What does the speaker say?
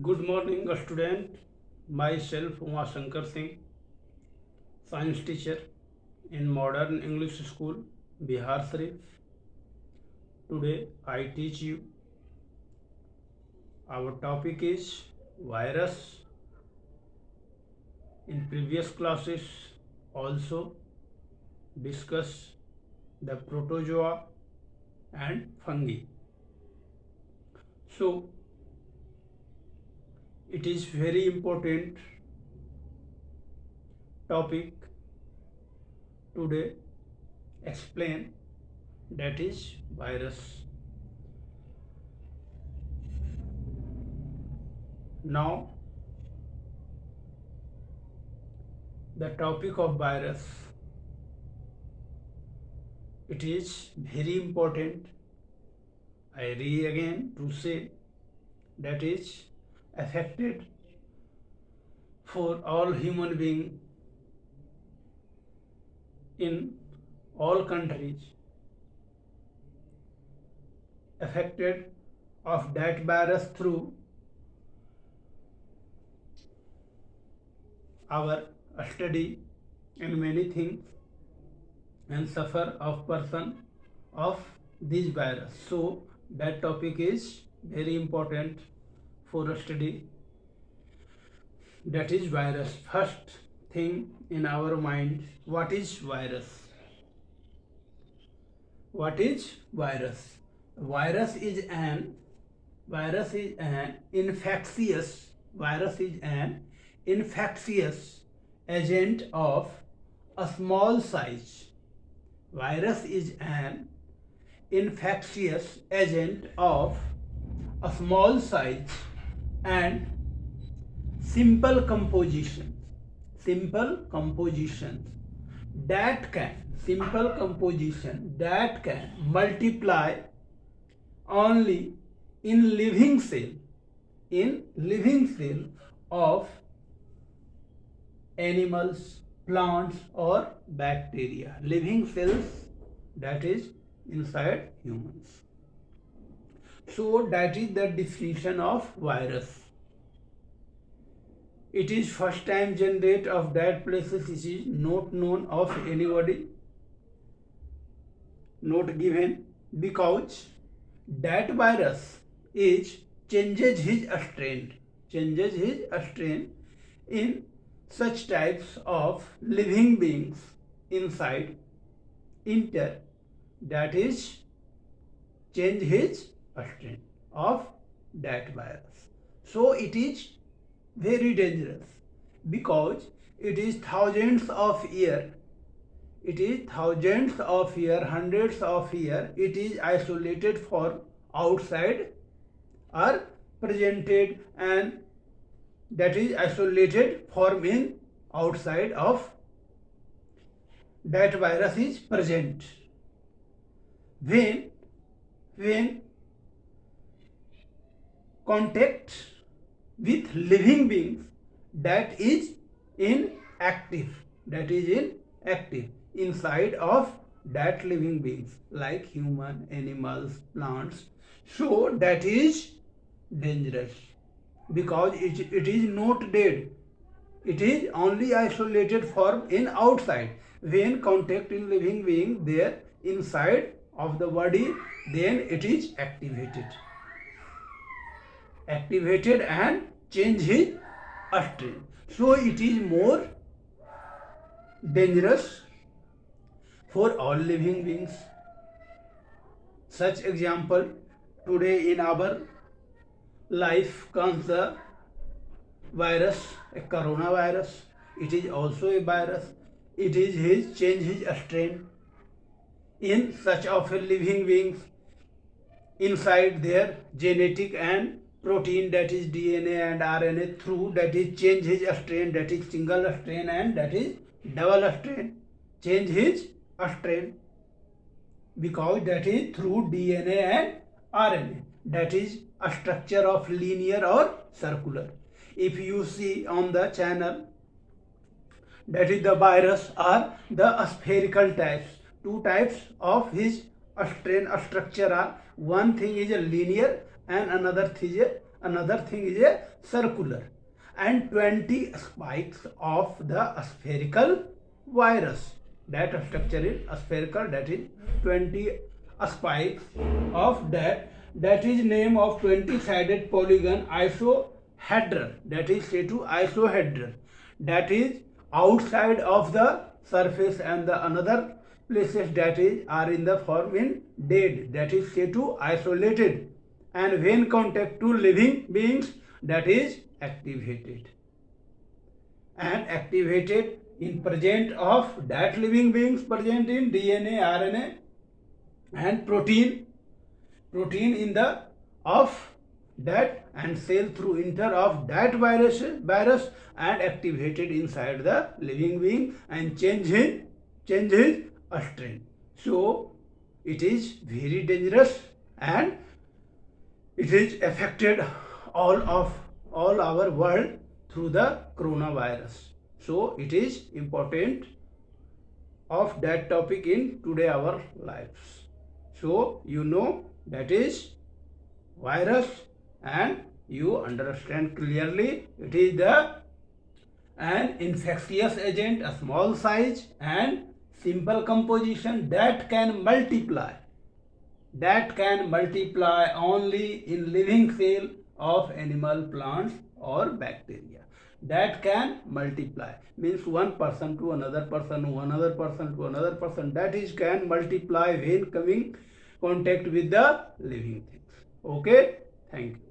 Good morning, student. Myself, Uma Shankar Singh, science teacher in Modern English School, Bihar Sharif. Today, I teach you. Our topic is virus. In previous classes, also discuss the protozoa and fungi. So, it is very important topic today explain, that is virus. Now the topic of virus, it is very important. I again to say that is affected for all human being in all countries, affected of that virus through our study and many things, and suffer of person of this virus. So that topic is very important for study, that is virus. First thing in our mind, what is virus? What is virus? Virus is an infectious agent of a small size. Virus is an infectious agent of a small size and simple composition that can multiply only in living cell of animals, plants or bacteria. Living cells, that is inside humans. So that is the definition of virus. It is first time generate of that places it is not known of anybody, not given, because that virus is changes his strain in such types of living beings inside enter, that is change his strain of that virus. So it is very dangerous because it is thousands of years, hundreds of years, it is isolated for outside or presented, and that is isolated form in outside of that virus is present. When contact with living beings, that is inactive inside of that living beings like human, animals, plants. So that is dangerous because it is not dead, it is only isolated form in outside. When contact in living being there inside of the body, then it is activated and change his strain. So it is more dangerous for all living beings. Such example, today in our life comes the virus, a coronavirus. It is also a virus. It is change his strain in such of a living beings inside their genetic and protein, that is DNA and RNA, through that is change his strain, that is single strain and that is double strain. Change his strain because that is through DNA and RNA, that is a structure of linear or circular. If you see on the channel, that is the virus are the spherical types. Two types of his strain structure are, one thing is a linear and another thing is another thing is a circular, and 20 spikes of the spherical virus. That structure is spherical, that is 20 spikes of that is name of 20-sided polygon isohedral, that is say to isohedral, that is outside of the surface, and the another places that is are in the form in dead, that is say to isolated, and when contact to living beings, that is activated, and activated in present of that living beings present in DNA, RNA and protein in the of that, and cell through enter of that virus and activated inside the living being and change his strain. So it is very dangerous, and it is affected all our world through the coronavirus. So it is important of that topic in today our lives. So you know that is virus, and you understand clearly it is an infectious agent, a small size and simple composition that can multiply only in living cell of animal, plants or bacteria. That can multiply means one person to another person, another person to another person, that is can multiply when coming contact with the living things. Okay, thank you.